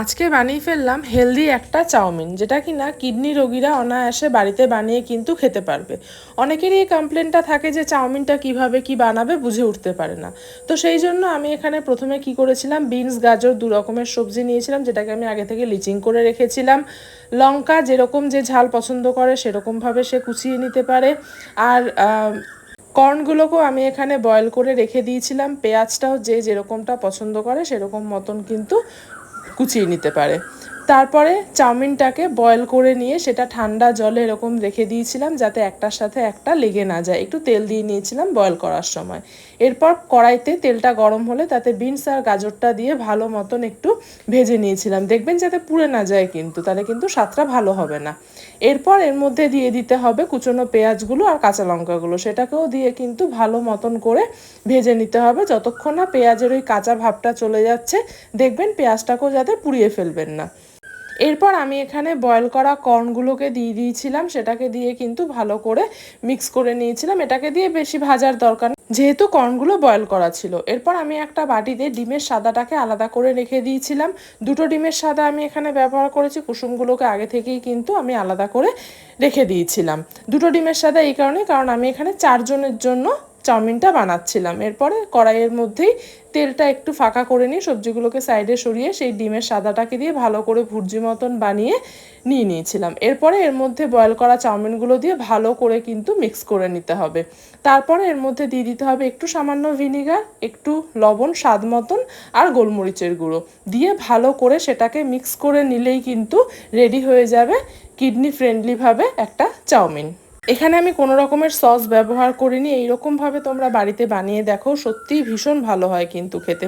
আজকে বানিয়ে ফেললাম হেলদি একটা চাউমিন, যেটা কিনা কিডনি রোগীরা অনায়াসে বাড়িতে বানিয়ে কিন্তু খেতে পারবে। অনেকেরই এই কমপ্লেনটা থাকে যে চাউমিনটা কিভাবে কি বানাবে বুঝে উঠতে পারে না। তো সেই জন্য আমি এখানে প্রথমে কি করেছিলাম, বিনস গাজর দু রকমের সবজি নিয়েছিলাম, যেটাকে আমি আগে থেকে লিচিং করে রেখেছিলাম। লঙ্কা যেরকম যে ঝাল পছন্দ করে সেরকমভাবে সে কুচিয়ে নিতে পারে। আর কর্নগুলোকেও আমি এখানে বয়েল করে রেখে দিয়েছিলাম। পেঁয়াজটাও যে যেরকমটা পছন্দ করে সেরকম মতন কিন্তু কুচিয়ে নিতে পারে। তারপরে চাউমিনটাকে বয়েল করে নিয়ে সেটা ঠান্ডা জলে এরকম রেখে দিয়েছিলাম, যাতে একটার সাথে একটা লেগে না যায়। একটু তেল দিয়ে নিয়েছিলাম বয়েল করার সময়। এরপর কড়াইতে তেলটা গরম হলে তাতে বিনস আর গাজরটা দিয়ে ভালো মতন একটু ভেজে নিয়েছিলাম। দেখবেন যাতে পুড়ে না যায়, কিন্তু তাহলে কিন্তু স্বাদটা ভালো হবে না। এরপর এর মধ্যে দিয়ে দিতে হবে কুচনো পেঁয়াজগুলো আর কাঁচা লঙ্কাগুলো, সেটাকেও দিয়ে কিন্তু ভালো মতন করে ভেজে নিতে হবে যতক্ষণ না পেঁয়াজের ওই কাঁচা ভাবটা চলে যাচ্ছে। দেখবেন পেঁয়াজটাকেও যাতে পুড়িয়ে ফেলবেন না। এরপর আমি এখানে বয়েল করা কর্নগুলোকে দিয়ে দিয়েছিলাম, সেটাকে দিয়ে কিন্তু ভালো করে মিক্স করে নিয়েছিলাম। এটাকে দিয়ে বেশি ভাজার দরকার নেই, যেহেতু কর্নগুলো বয়েল করা ছিল। এরপর আমি একটা বাটিতে ডিমের সাদাটাকে আলাদা করে রেখে দিয়েছিলাম। দুটো ডিমের সাদা আমি এখানে ব্যবহার করেছি, কুসুমগুলোকে আগে থেকেই কিন্তু আমি আলাদা করে রেখে দিয়েছিলাম। দুটো ডিমের সাদা এই কারণ আমি এখানে 4 জনের জন্য চাউমিনটা বানাচ্ছিলাম। এরপরে কড়াইয়ের মধ্যেই তেলটা একটু ফাঁকা করে নিয়ে সবজিগুলোকে সাইডে সরিয়ে সেই ডিমের সাদাটাকে দিয়ে ভালো করে ভুর্জি মতন বানিয়ে নিয়েছিলাম। এরপরে এর মধ্যে বয়েল করা চাউমিনগুলো দিয়ে ভালো করে কিন্তু মিক্স করে নিতে হবে। তারপরে এর মধ্যে দিয়ে দিতে হবে একটু সামান্য ভিনিগার, একটু লবণ স্বাদ মতন, আর গোলমরিচের গুঁড়ো দিয়ে ভালো করে সেটাকে মিক্স করে নিলেই কিন্তু রেডি হয়ে যাবে কিডনি ফ্রেন্ডলিভাবে একটা চাউমিন। এখানে আমি কোনো রকমের সস ব্যবহার করিনি। এইরকমভাবে তোমরা বাড়িতে বানিয়ে দেখো, সত্যিই ভীষণ ভালো হয় কিন্তু খেতে।